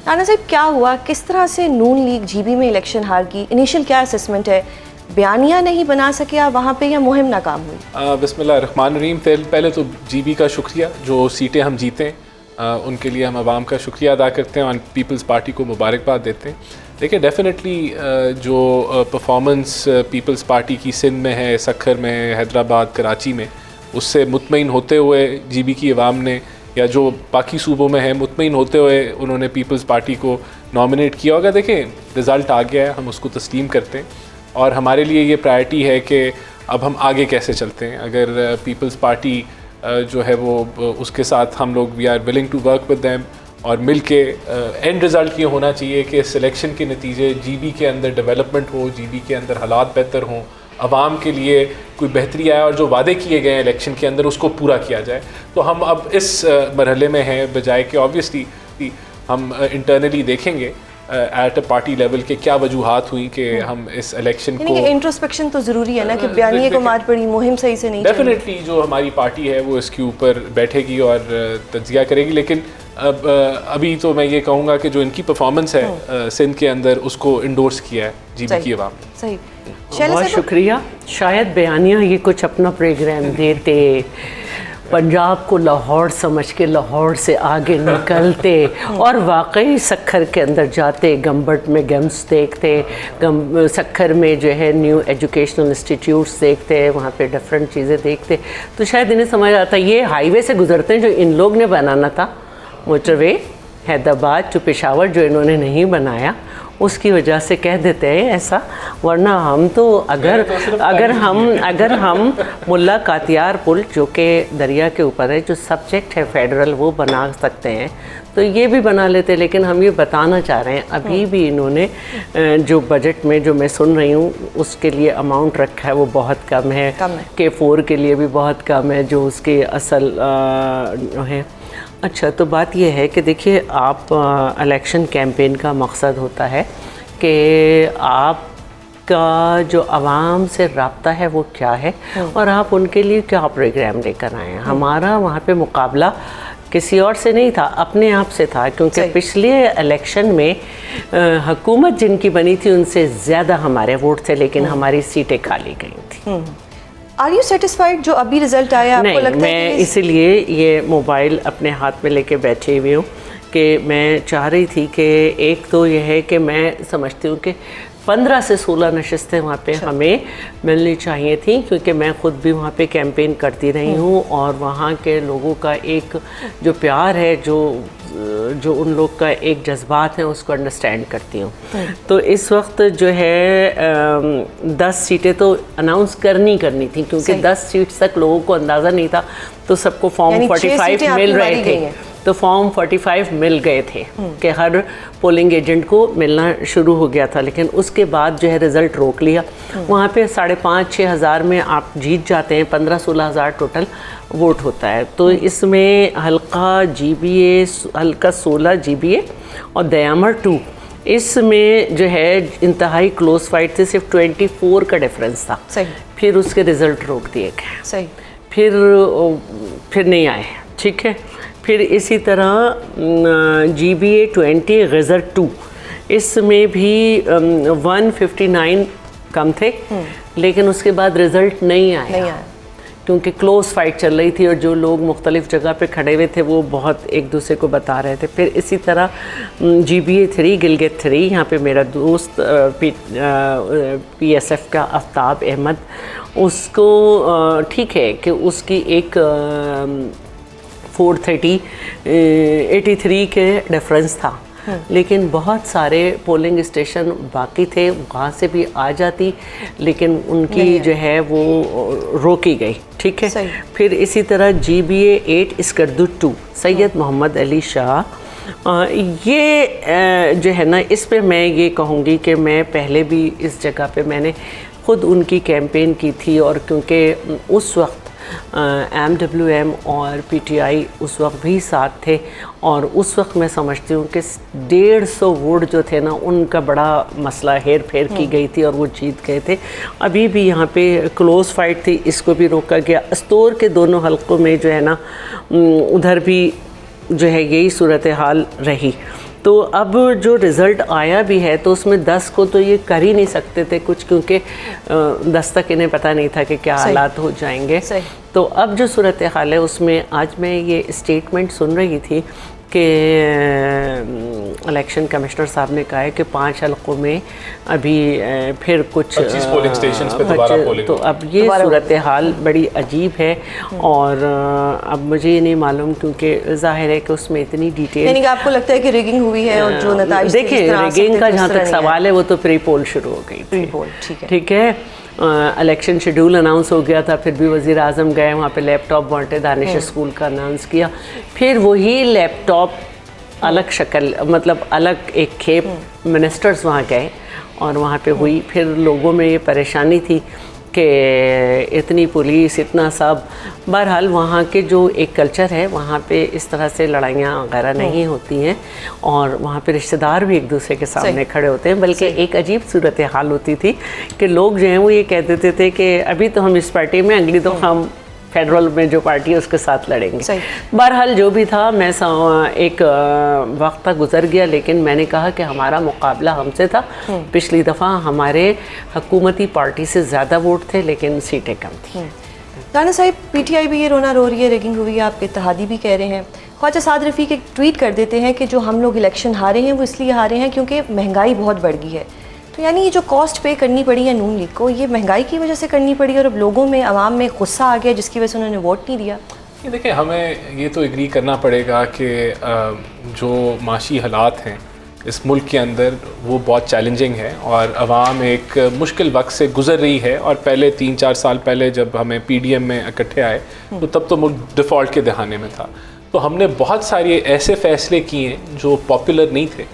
राना साहब, क्या हुआ, किस तरह से नून लीग जीबी में इलेक्शन हार गई? इनिशियल क्या असेसमेंट है? बयानिया नहीं बना सके आप वहाँ पे या मुहिम नाकाम हुई? बिस्मिल्लाहिर्रहमानिर्रहीम। पहले तो जीबी का शुक्रिया, जो सीटें हम जीते हैं उनके लिए हम आवाम का शुक्रिया अदा करते हैं और पीपल्स पार्टी को मुबारकबाद देते हैं। देखिए, डेफिनेटली जो परफॉर्मेंस पीपल्स पार्टी की सिंध में है, सखर में, हैदराबाद, कराची में, उससे मुतमईन होते हुए जीबी की आवाम ने, या जो बाकी सूबों में है, मुतमईन होते हुए उन्होंने पीपल्स पार्टी को नॉमिनेट किया होगा। देखें, रिज़ल्ट आ गया है, हम उसको तस्लीम करते हैं और हमारे लिए ये प्रायोरिटी है कि अब हम आगे कैसे चलते हैं। अगर पीपल्स पार्टी जो है वो उसके साथ हम लोग we are willing to work with them और मिल के एंड रिज़ल्ट ये होना चाहिए कि सिलेक्शन के नतीजे जीबी के अंदर डेवलपमेंट हो, जीबी के अंदर हालात बेहतर हों, आवाम के लिए कोई बेहतरी आए और जो वादे किए गए हैं इलेक्शन के अंदर उसको पूरा किया जाए। तो हम अब इस मरहले में हैं, बजाय कि ऑब्वियसली हम इंटरनली देखेंगे एट अ पार्टी लेवल के क्या वजूहात हुई कि हम इस इलेक्शन को। इंट्रोस्पेक्शन तो ज़रूरी है ना कि बयानिए को मार पड़ी, मुहिम सही से नहीं। डेफिनेटली जो हमारी पार्टी है वो इसके ऊपर बैठेगी और तज्जिया करेगी, लेकिन अब अभी तो मैं ये कहूँगा कि जो इनकी परफॉर्मेंस है सिंध के अंदर उसको इंडोर्स किया है जीबी की आवाम ने। सही, बहुत शुक्रिया। शायद बयानिया ये कुछ अपना प्रोग्राम देते, पंजाब को लाहौर समझ के लाहौर से आगे निकलते और वाकई सखर के अंदर जाते, गम्बट में गेम्स देखते, सखर में जो है न्यू एजुकेशनल इंस्टीट्यूट्स देखते, वहाँ पे डिफरेंट चीज़ें देखते, तो शायद इन्हें समझ आता ये हाईवे से गुजरते हैं जो इन लोग ने बनाना था, मोटरवे हैदराबाद टू पेशावर, जो इन्होंने नहीं बनाया, उसकी वजह से कह देते हैं ऐसा। वरना हम तो अगर हम मुल्ला कातियार पुल जो कि दरिया के ऊपर है, जो सब्जेक्ट है फेडरल, वो बना सकते हैं तो ये भी बना लेते। लेकिन हम ये बताना चाह रहे हैं अभी भी इन्होंने जो बजट में जो मैं सुन रही हूँ उसके लिए अमाउंट रखा है वो बहुत कम है, K4 के लिए भी बहुत कम है जो उसके असल है। अच्छा, तो बात यह है कि देखिए, आप इलेक्शन कैंपेन का मकसद होता है कि आपका जो आवाम से रब्ता है वो क्या है और आप उनके लिए क्या प्रोग्राम लेकर आए हैं। हमारा वहाँ पे मुकाबला किसी और से नहीं था, अपने आप से था, क्योंकि पिछले इलेक्शन में हुकूमत जिनकी बनी थी उनसे ज़्यादा हमारे वोट थे, लेकिन हमारी सीटें खाली गई थी। आर यू सेटिस्फाइड जो अभी रिजल्ट आया? नहीं, आपको लगता मैं है इसीलिए ये मोबाइल अपने हाथ में लेके बैठी हुई हूँ कि मैं चाह रही थी कि एक तो यह है कि मैं समझती हूँ कि 15 से 16 नशस्तें वहाँ पे हमें मिलनी चाहिए थी, क्योंकि मैं ख़ुद भी वहाँ पे कैंपेन करती रही हूँ और वहाँ के लोगों का एक जो प्यार है, जो उन लोग का एक जज्बात है, उसको अंडरस्टैंड करती हूँ। तो इस वक्त जो है 10 सीटें तो अनाउंस करनी थी, क्योंकि 10 सीट तक लोगों को अंदाज़ा नहीं था, तो सबको फॉर्म 45 मिल रहे थे, तो फॉर्म 45 मिल गए थे कि हर पोलिंग एजेंट को मिलना शुरू हो गया था। लेकिन उसके बाद जो है रिज़ल्ट रोक लिया। वहाँ पे 5,500-6 हज़ार में आप जीत जाते हैं, 15-16 हज़ार टोटल वोट होता है। तो इसमें हल्का GBA, हल्का 16 GBA और दयामर 2, इसमें जो है इंतहाई क्लोज फाइट थी, सिर्फ 24 का डिफरेंस था। सही। फिर उसके रिज़ल्ट रोक दिए गए। सही। फिर नहीं आए, ठीक है। फिर इसी तरह GBA 20 गज़र 2, इसमें भी 159 कम थे, लेकिन उसके बाद रिज़ल्ट नहीं आया क्योंकि क्लोज फाइट चल रही थी और जो लोग मुख्तलिफ जगह पे खड़े हुए थे वो बहुत एक दूसरे को बता रहे थे। फिर इसी तरह GBA 3 गिलगित 3, यहाँ पे मेरा दोस्त PSF का आफ्ताब अहमद, उसको ठीक है कि उसकी एक 483 के डिफरेंस था, लेकिन बहुत सारे पोलिंग स्टेशन बाकी थे, वहाँ से भी आ जाती, लेकिन उनकी जो है वो रोकी गई, ठीक है। फिर इसी तरह GBA 8 स्कर्दू 2 सैयद मोहम्मद अली शाह, ये जो है ना, इस पे मैं ये कहूँगी कि मैं पहले भी इस जगह पे मैंने ख़ुद उनकी कैंपेन की थी, और क्योंकि उस वक्त MWM और PTI उस वक्त भी साथ थे, और उस वक्त मैं समझती हूँ कि 150 वोट जो थे ना, उनका बड़ा मसला हेर फेर की गई थी और वो जीत गए थे। अभी भी यहाँ पे क्लोज फाइट थी, इसको भी रोका गया। अस्तोर के दोनों हलकों में जो है ना, उधर भी जो है यही सूरत हाल रही। तो अब जो रिज़ल्ट आया भी है तो उसमें 10 को तो ये कर ही नहीं सकते थे कुछ, क्योंकि 10 तक इन्हें पता नहीं था कि क्या हालात हो जाएंगे। तो अब जो सूरत हाल है उसमें आज मैं ये स्टेटमेंट सुन रही थी कि इलेक्शन कमिश्नर साहब ने कहा है कि 5 हलकों में अभी फिर कुछ 25 पोलिंग स्टेशंस पे दोबारा पोलिंग। तो अब ये सूरत हाल बड़ी अजीब है और अब मुझे ये नहीं मालूम, क्योंकि जाहिर है कि उसमें इतनी डिटेल, यानी कि आपको लगता है कि रिगिंग हुई है और जो नतीजे देखिए रिगिंग का जहाँ तक सवाल है वो तो प्री पोल शुरू हो गई, प्री पोल ठीक है। इलेक्शन शेड्यूल अनाउंस हो गया था, फिर भी वज़ीर आज़म गए वहाँ पे लैपटॉप बांटे, दानिश स्कूल का अनाउंस किया, फिर वही लैपटॉप अलग शक्ल, मतलब अलग एक खेप मिनिस्टर्स वहाँ गए और वहाँ पे हुई। फिर लोगों में ये परेशानी थी कि इतनी पुलिस, इतना सब। बहरहाल वहाँ के जो एक कल्चर है वहाँ पे इस तरह से लड़ाइयाँ वगैरह नहीं होती हैं और वहाँ पे रिश्तेदार भी एक दूसरे के सामने खड़े होते हैं। बल्कि एक अजीब सूरत हाल होती थी कि लोग जो हैं वो ये कह देते थे कि अभी तो हम इस पार्टी में, अगली तो हम फेडरल में जो पार्टी है उसके साथ लड़ेंगे। बहरहाल जो भी था, मैं एक वक्त गुजर गया, लेकिन मैंने कहा कि हमारा मुकाबला हमसे था। पिछली दफ़ा हमारे हुकूमती पार्टी से ज़्यादा वोट थे लेकिन सीटें कम थी। राना साहिब, पीटीआई भी ये रोना रो रही है, रेगिंग हुई है, आपके इत्तेहादी भी कह रहे हैं। ख्वाजा साद रफ़ीक एक ट्वीट कर देते हैं कि जो हम लोग इलेक्शन हारे हैं वो इसलिए हारे हैं क्योंकि महंगाई बहुत बढ़ गई है। तो यानी ये जो कॉस्ट पे करनी पड़ी है नून लीग को, ये महंगाई की वजह से करनी पड़ी और अब लोगों में, आवाम में गुस्सा आ गया जिसकी वजह से उन्होंने वोट नहीं दिया। ये देखिए, हमें ये तो एग्री करना पड़ेगा कि जो माशी हालात हैं इस मुल्क के अंदर वो बहुत चैलेंजिंग है और आवाम एक मुश्किल वक्त से गुजर रही है। और पहले 3-4 साल पहले जब हमें पीडीएम में इकट्ठे आए तो तब तो मुल्क डिफ़ॉल्ट के दहाने में था। तो हमने बहुत सारे ऐसे फ़ैसले किए जो पॉपुलर नहीं थे,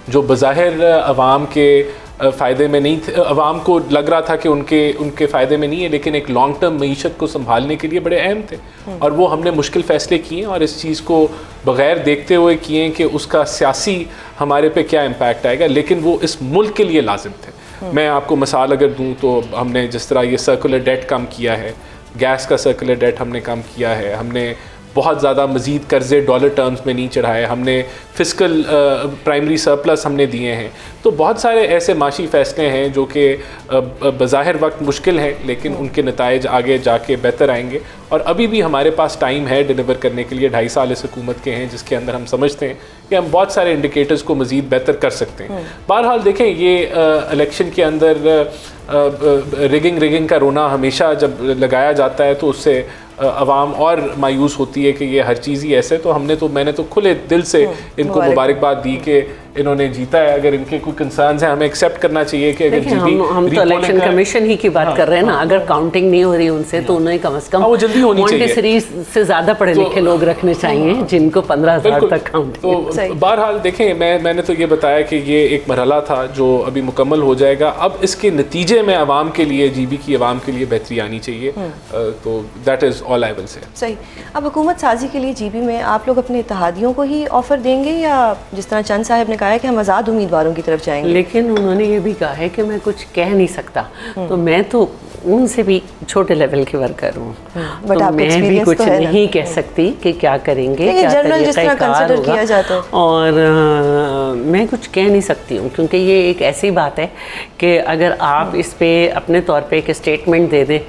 जो बज़ाहिर आवाम के फ़ायदे में नहीं थे, आवाम को लग रहा था कि उनके फ़ायदे में नहीं है, लेकिन एक लॉन्ग टर्म मईशत को संभालने के लिए बड़े अहम थे। और वो हमने मुश्किल फ़ैसले किए और इस चीज़ को बग़ैर देखते हुए किए कि उसका सियासी हमारे पे क्या इम्पैक्ट आएगा, लेकिन वो इस मुल्क के लिए लाजिम थे। मैं आपको मिसाल अगर दूँ तो हमने जिस तरह ये सर्कुलर डेट कम किया है, गैस का सर्कुलर डेट हमने कम किया है, हमने बहुत ज़्यादा मज़ीद कर्ज़े डॉलर टर्म्स में नहीं चढ़ाए, हमने फ़िस्कल प्राइमरी सरप्लस हमने दिए हैं। तो बहुत सारे ऐसे माशी फ़ैसले हैं जो कि बज़ाहिर वक्त मुश्किल हैं, लेकिन उनके नताइज आगे जाके बेहतर आएंगे। और अभी भी हमारे पास टाइम है डिलीवर करने के लिए। 2.5 साल इस हुकूमत के हैं जिसके अंदर हम समझते हैं कि हम बहुत सारे इंडिकेटर्स को मज़ीद बेहतर कर सकते हैं। बहरहाल देखें, ये इलेक्शन के अंदर रिगिंग का रोना हमेशा जब लगाया जाता है तो उससे अवाम और मायूस होती है कि ये हर चीज़ ही ऐसे। तो मैंने तो खुले दिल से इनको मुबारकबाद दी कि इन्होंने जीता है। अगर इनके कोई कंसर्न्स हैं हमें एक्सेप्ट करना चाहिए कि अगर जीती। हम तो इलेक्शन कमीशन ही की बात कर रहे हैं ना। अगर काउंटिंग नहीं हो रही उनसे तो उन्हें कम से कम वो जल्दी होनी चाहिए। मॉन्टेसरी से ज़्यादा पढ़े लिखे लोग रखने चाहिए जिनको 15,000 तक काउंटिंग। तो बहरहाल देखें, मैंने तो ये बताया कि ये एक मरहला था जो अभी मुकम्मल हो जाएगा। अब इसके नतीजे में आवाम के लिए, जीबी की आवाम के लिए बेहतरी आनी चाहिए। तो that is all I will say. सही। अब हुकूमत साजी के लिए जीबी में आप लोग अपने इत्तेहादियों को ही ऑफ़र देंगे या जिस तरह चंद साहब ने कहा है कि हम आज़ाद उम्मीदवारों की तरफ जाएंगे? लेकिन उन्होंने ये भी कहा है कि मैं कुछ कह नहीं सकता। तो मैं तो उनसे भी छोटे लेवल के वर्कर हूँ, तो मैं भी कुछ नहीं कह सकती कि क्या करेंगे, क्या तरीक़ाकार होगा। और मैं कुछ कह नहीं सकती हूँ क्योंकि ये एक ऐसी बात है कि अगर आप इस पे अपने तौर पे एक स्टेटमेंट दे दें